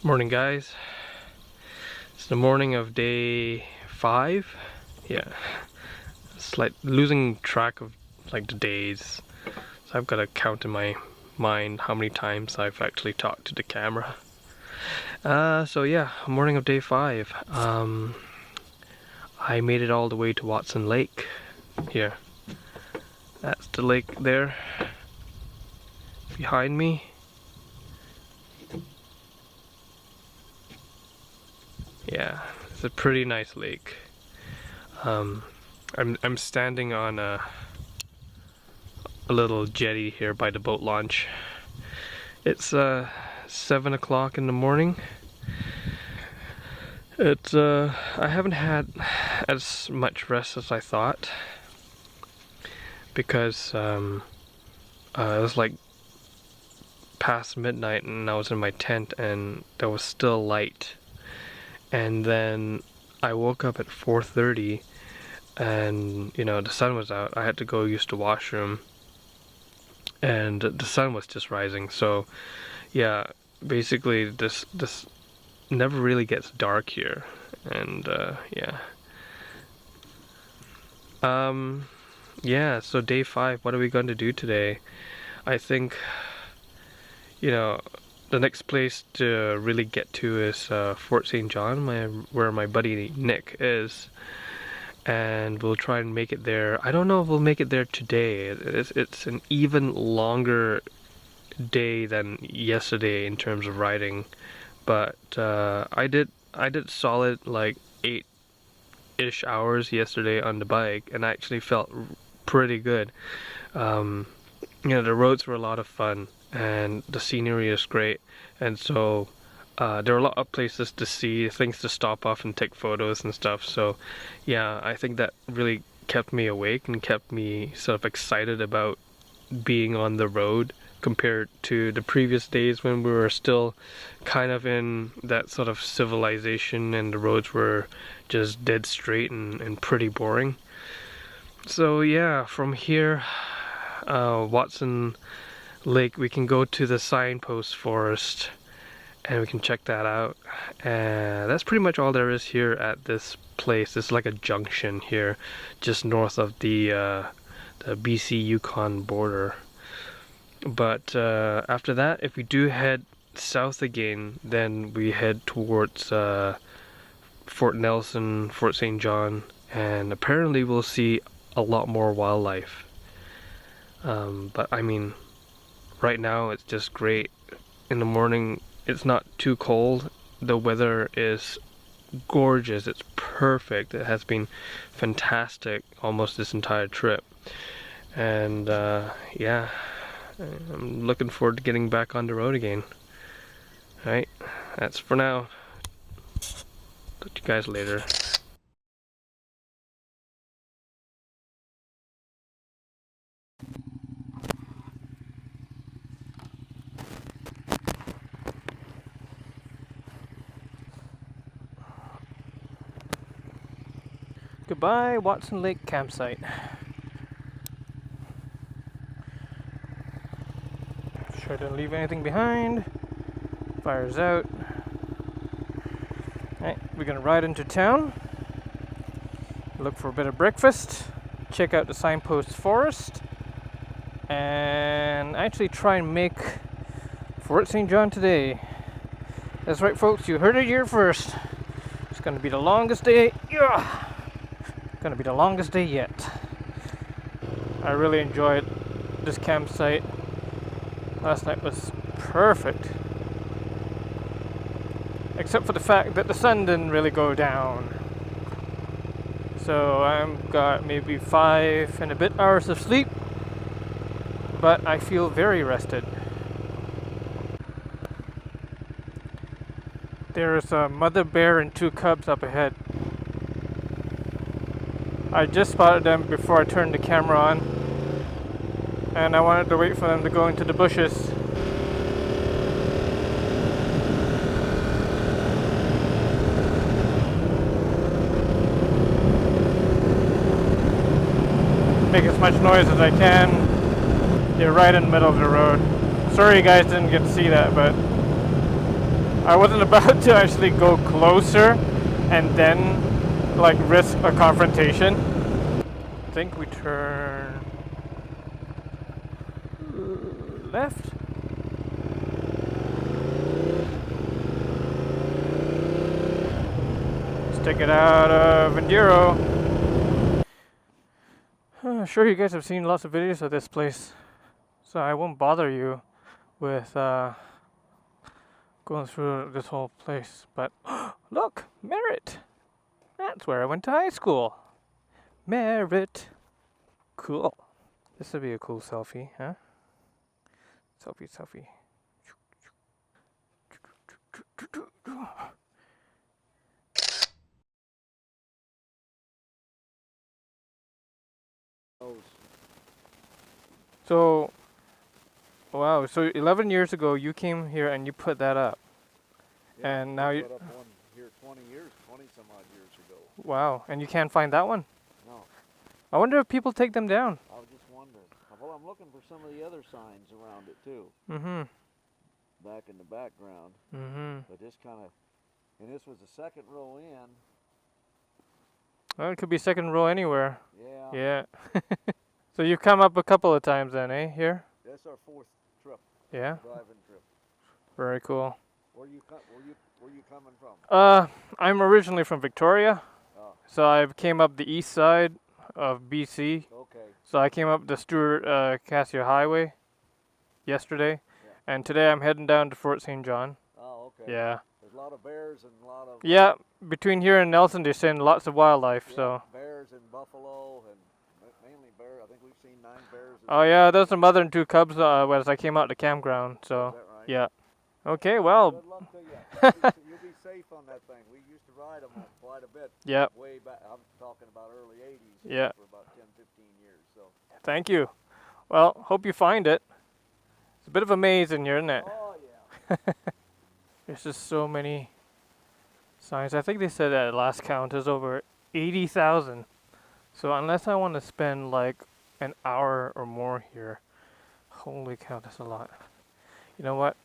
Morning, guys. It's the morning of day 5. Yeah, it's like losing track of like the days. So I've got to count in my mind how many times I've actually talked to the camera. So yeah, morning of day 5. I made it all the way to Watson Lake. Here, that's the lake there behind me. Yeah, it's a pretty nice lake. I'm standing on a little jetty here by the boat launch. It's 7 o'clock in the morning. I haven't had as much rest as I thought because it was like past midnight and I was in my tent and there was still light. And then I woke up at 4:30 and the sun was out. I had to go use the washroom and the sun was just rising. So yeah, basically this never really gets dark here. And yeah, so day 5, what are we going to do today? I think the next place to really get to is Fort St. John, where my buddy Nick is, and we'll try and make it there. I don't know if we'll make it there today. It's an even longer day than yesterday in terms of riding, but I did solid like 8-ish hours yesterday on the bike, and I actually felt pretty good. The roads were a lot of fun and the scenery is great, and so there are a lot of places to see, things to stop off and take photos and stuff. So yeah, I think that really kept me awake and kept me sort of excited about being on the road compared to the previous days when we were still kind of in that sort of civilization and the roads were just dead straight and pretty boring. So yeah, from here, Watson Lake, we can go to the Signpost Forest and we can check that out. And that's pretty much all there is here at this place. It's like a junction here just north of the BC Yukon border. But after that, if we do head south again, then we head towards Fort Nelson, Fort St. John, and apparently we'll see a lot more wildlife. But I mean, right now it's just great. In the morning it's not too cold, the weather is gorgeous, it's perfect. It has been fantastic almost this entire trip, and yeah, I'm looking forward to getting back on the road again. Alright, that's for now. Talk to you guys later. Goodbye, Watson Lake campsite. Sure didn't leave anything behind. Fire's out. Alright, we're gonna ride into town, look for a bit of breakfast, check out the Signpost Forest, and actually try and make Fort St. John today. That's right, folks, you heard it here first. It's gonna be the longest day. Yeah! Gonna be the longest day yet. I really enjoyed this campsite. Last night was perfect, except for the fact that the sun didn't really go down. So I've got maybe 5 and a bit hours of sleep, but I feel very rested. There's a mother bear and 2 cubs up ahead. I just spotted them before I turned the camera on, and I wanted to wait for them to go into the bushes. Make as much noise as I can. They're right in the middle of the road. Sorry you guys didn't get to see that, but I wasn't about to actually go closer and then like risk a confrontation. I think we turn left. Let's take it out of Enduro. I'm sure you guys have seen lots of videos of this place, so I won't bother you with going through this whole place. But look, Merritt! That's where I went to high school. Merritt. Cool. This would be a cool selfie, huh? Selfie, selfie. So, wow, so 11 years ago you came here and you put that up. Yeah, and now you put up one here 20 some odd years ago. Wow, and you can't find that one? No. I wonder if people take them down. I was just wondering. Well, I'm looking for some of the other signs around it too. Mm-hmm. Back in the background. Mm-hmm. But this kind of, and this was the second row in. Well, it could be second row anywhere. Yeah. Yeah. So you've come up a couple of times then, eh, here? That's our fourth trip. Yeah. Driving trip. Very cool. Where you coming from? I'm originally from Victoria. Oh. So I came up the east side of BC. Okay. So I came up the Stuart Cassiar Highway yesterday. Yeah. And today I'm heading down to Fort St. John. Oh, okay. Yeah. There's a lot of bears and a lot of... Yeah, between here and Nelson they send lots of wildlife, yeah, so... bears and buffalo and mainly bear. I think we've seen 9 bears. Oh yeah, there's a mother and 2 cubs as I came out the campground, so... Is that right? Yeah. Okay, well... Good luck to you. You'll be safe on that thing. We used to ride them quite a bit. Yeah. Way back. I'm talking about early 80s. Yeah. For about 10, 15 years. So. Thank you. Well, hope you find it. It's a bit of a maze in here, isn't it? Oh yeah. There's just so many signs. I think they said at last count is over 80,000. So unless I want to spend like an hour or more here, holy cow, that's a lot. You know what?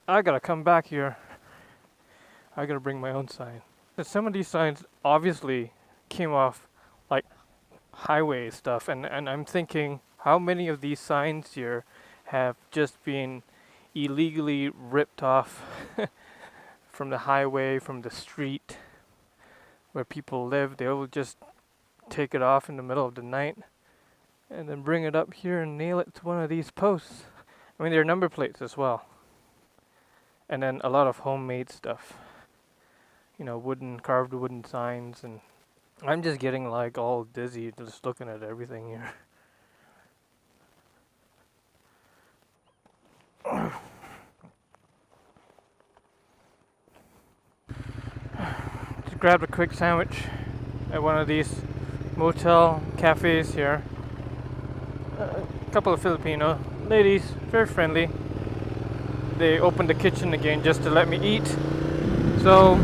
I gotta come back here. I gotta bring my own sign. Some of these signs obviously came off like highway stuff, and I'm thinking how many of these signs here have just been illegally ripped off from the highway, from the street where people live. They will just take it off in the middle of the night and then bring it up here and nail it to one of these posts. I mean, there are number plates as well. And then a lot of homemade stuff. You know, carved wooden signs, and I'm just getting like all dizzy just looking at everything here. Just grabbed a quick sandwich at one of these motel cafes here. A couple of Filipino ladies, very friendly. They opened the kitchen again just to let me eat. So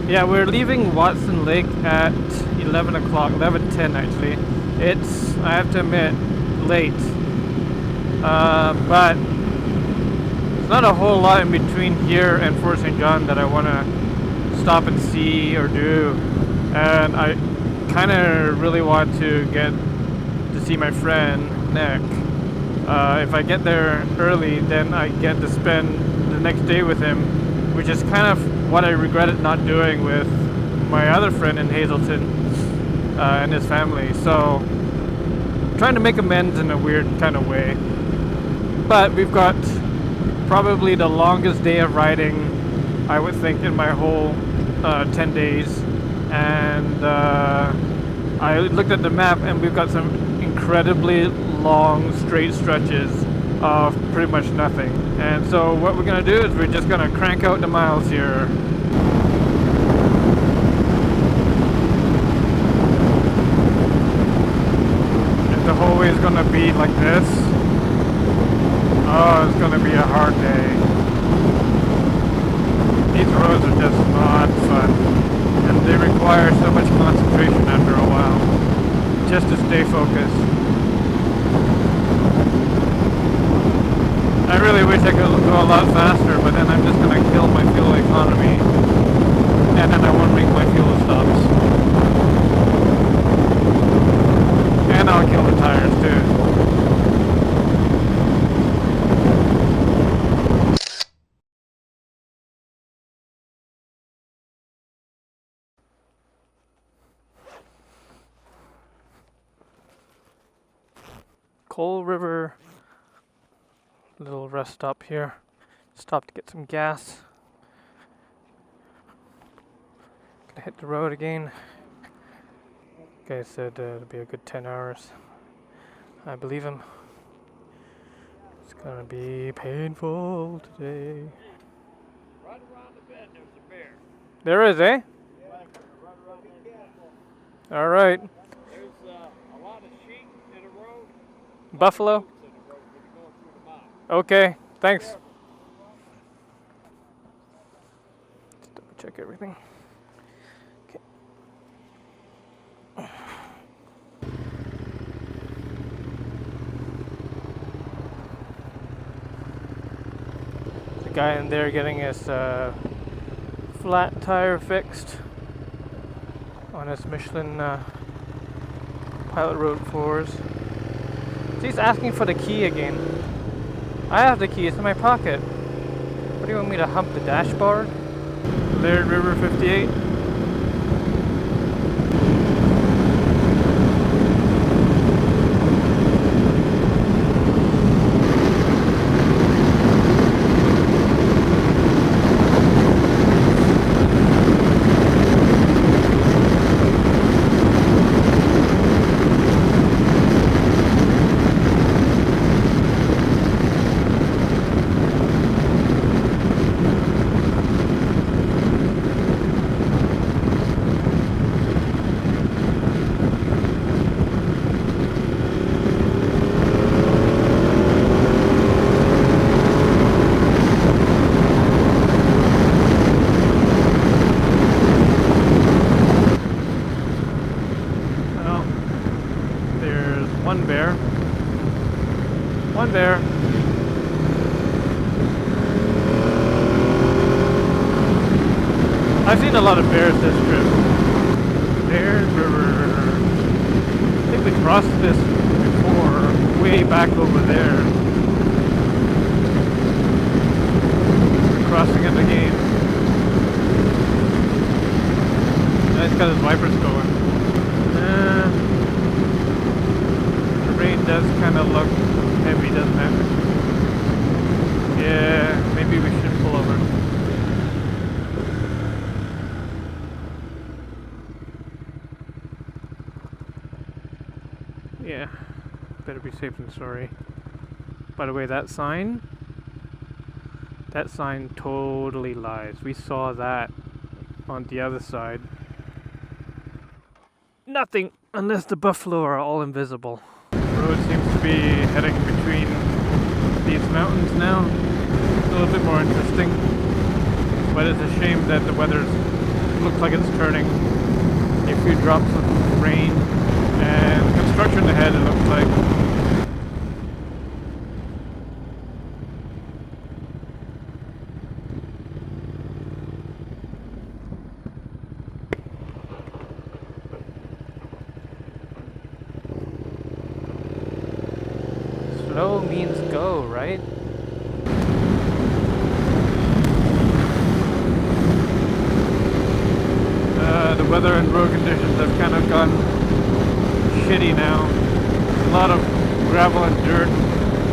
yeah, we're leaving Watson Lake at 11 o'clock, 11:10 actually. It's, I have to admit, late. But there's not a whole lot in between here and Fort St. John that I want to stop and see or do. And I kind of really want to get to see my friend, Nick. If I get there early, then I get to spend the next day with him, which is kind of what I regretted not doing with my other friend in Hazelton and his family. So, trying to make amends in a weird kind of way. But we've got probably the longest day of riding, I would think, in my whole 10 days. And I looked at the map, and we've got some incredibly long straight stretches of pretty much nothing. And so what we're gonna do is we're just gonna crank out the miles here. If the whole way is gonna be like this, oh, it's gonna be a hard day. These roads are just not fun, and they require so much concentration after a while just to stay focused. I really wish I could go a lot faster, but then I'm just gonna Coal River. Little rest stop here. Stop to get some gas. Gonna hit the road again. Guy said it'll be a good 10 hours. I believe him. It's gonna be painful today. Right around the bend, there's a bear. There is, eh? All right. There's a lot of sheep in the road. Buffalo. Goats in the road when you're going through the mine. Okay. Thanks. Let's double check everything. Okay. The guy in there getting his flat tire fixed on his Michelin Pilot Road 4s. He's asking for the key again. I have the key, it's in my pocket. What do you want me to hump the dashboard? Laird River 58. One bear. I've seen a lot of bears this trip. Laird River. I think we crossed this before, way back over there. We're crossing it again. He's got his wipers going. The rain does kind of look heavy, doesn't it? Yeah, maybe we should pull over. Yeah, better be safe than sorry. By the way, that sign totally lies. We saw that on the other side. Nothing, unless the buffalo are all invisible. The road seems to be heading between these mountains now. It's a little bit more interesting. But it's a shame that the weather looks like it's turning. A few drops of rain and construction ahead, it looks like. Slow means go, right? The weather and road conditions have kind of gone shitty now. A lot of gravel and dirt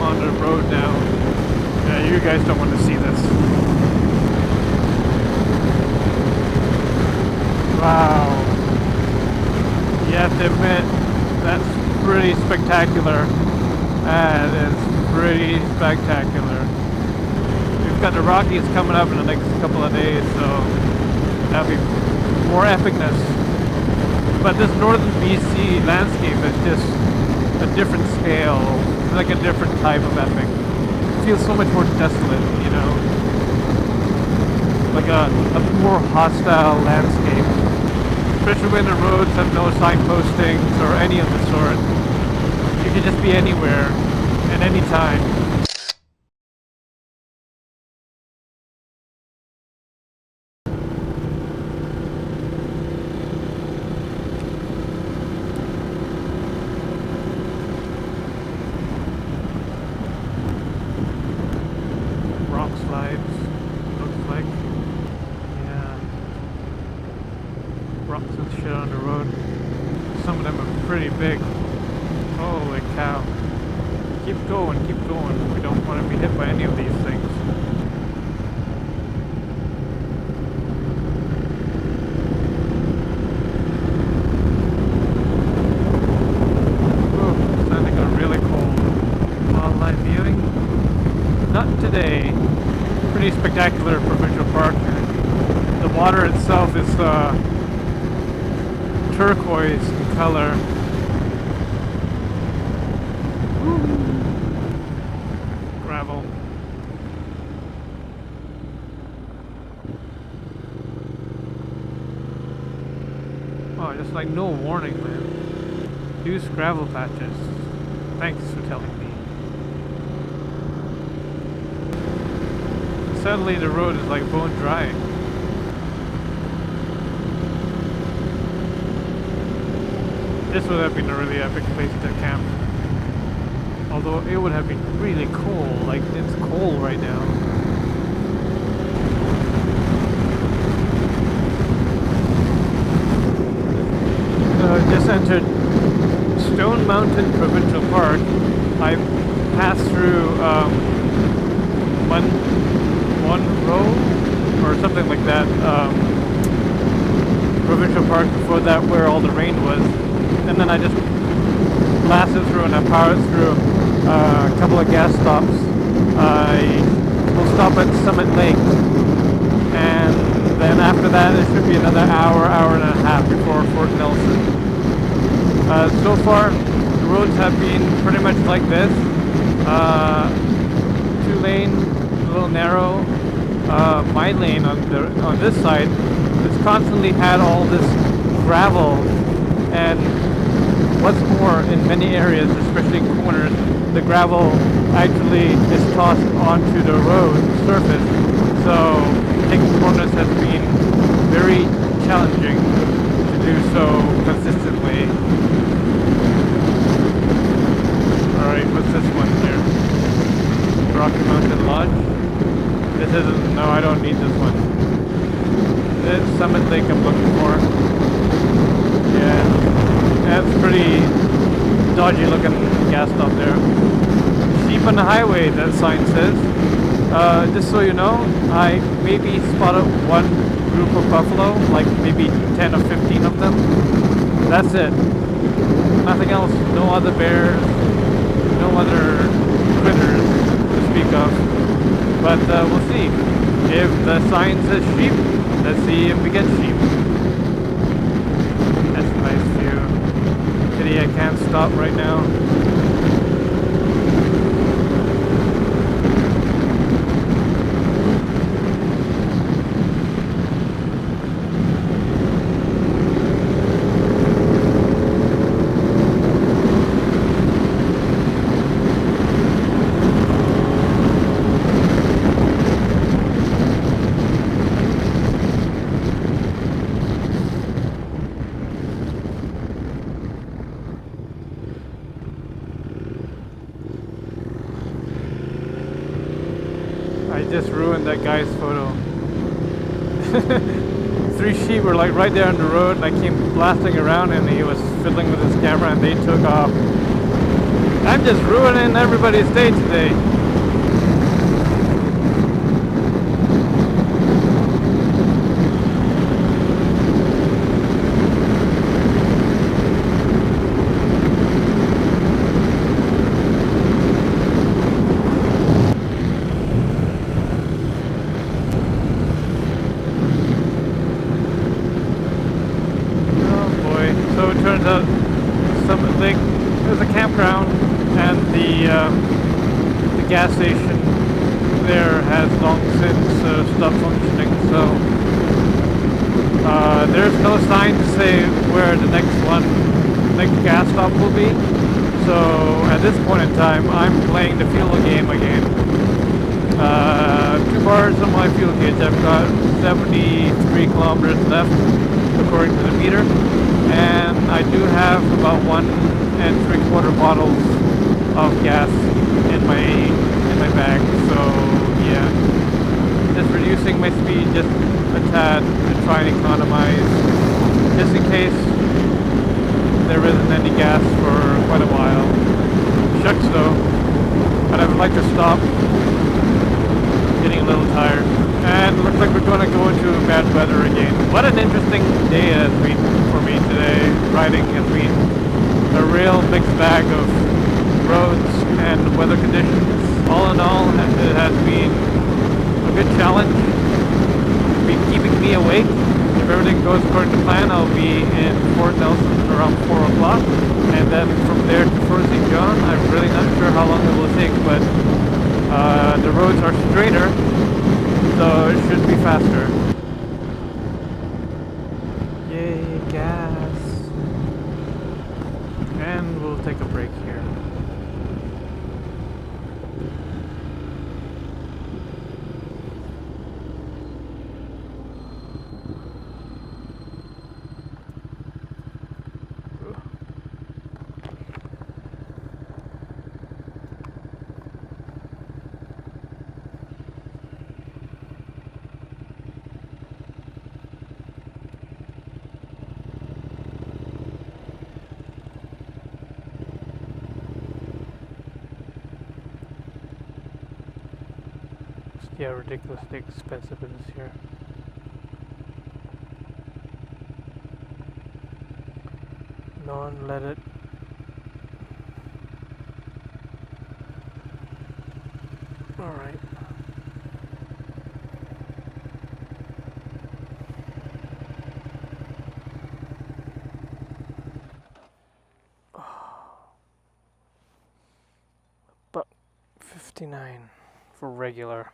on the road now. Yeah, you guys don't want to see this. Wow. You have to admit, that's pretty spectacular. That is pretty spectacular. We've got the Rockies coming up in the next couple of days, so that'll be more epicness. But this northern BC landscape is just a different scale. It's like a different type of epic. It feels so much more desolate, you know? Like a more hostile landscape. Especially when the roads have no signpostings or any of the sort. You can just be anywhere, at any time. Rock slides, looks like. Yeah. Rocks and shit on the road. Some of them are pretty big. Holy cow. go and keep going. We don't want to be hit by any of these things. Ooh, it's starting to get really cold. Wildlife viewing? Not today. Pretty spectacular provincial park here. The water itself is turquoise in color. Gravel. Oh, just like no warning, man. Use gravel patches. Thanks for telling me. Suddenly the road is like bone dry. This would have been a really epic place to camp. Although it would have been really cold, like it's cold right now. Just entered Stone Mountain Provincial Park. I passed through one row or something like that provincial park before that, where all the rain was, and then I just blasted through and I powered through a couple of gas stops. I will stop at Summit Lake, and then after that it should be another hour and a half before Fort Nelson. So far the roads have been pretty much like this, 2-lane, a little narrow. My lane on this side has constantly had all this gravel, and what's more, in many areas, especially in corners, the gravel actually is tossed onto the road surface. So taking corners has been very challenging to do so consistently. Alright, what's this one here? Rocky Mountain Lodge? This isn't, no, I don't need this one. This Summit Lake I'm looking for. Yeah. That's pretty dodgy looking gas stop there. Sheep on the highway, that sign says. Just so you know, I maybe spotted one group of buffalo, like maybe 10 or 15 of them. That's it. Nothing else. No other bears, no other critters to speak of. But we'll see. If the sign says sheep, let's see if we get sheep. That's a nice view. Pity I can't stop right now. I just ruined that guy's photo. 3 sheep were like right there on the road, and I came blasting around and he was fiddling with his camera and they took off. I'm just ruining everybody's day today. So it turns out Summit Lake is a campground, and the gas station there has long since stopped functioning. So there's no sign to say where the next gas stop will be. So at this point in time, I'm playing the fuel game again. 2 bars on my fuel gauge. I've got 73 kilometers left according to the meter, and I do have about 1 3/4 bottles of gas in my bag. So yeah, just reducing my speed just a tad to try and economize, just in case there isn't any gas for quite a while. Shucks though. but I would like to stop. Getting a little tired. And looks like we're going to go into bad weather again. What an interesting day it has been for me today. Riding has been a real mixed bag of roads and weather conditions. All in all, it has been a good challenge. It's been keeping me awake. If everything goes according to plan, I'll be in Fort Nelson around 4 o'clock. And then from there to Fort St. John, I'm really not sure how long it will take, but the roads are straighter, so it should be faster. Yay, gas. And we'll take a break here. Yeah, ridiculously expensive it is here. Non-leaded. Alright. But 59 for regular.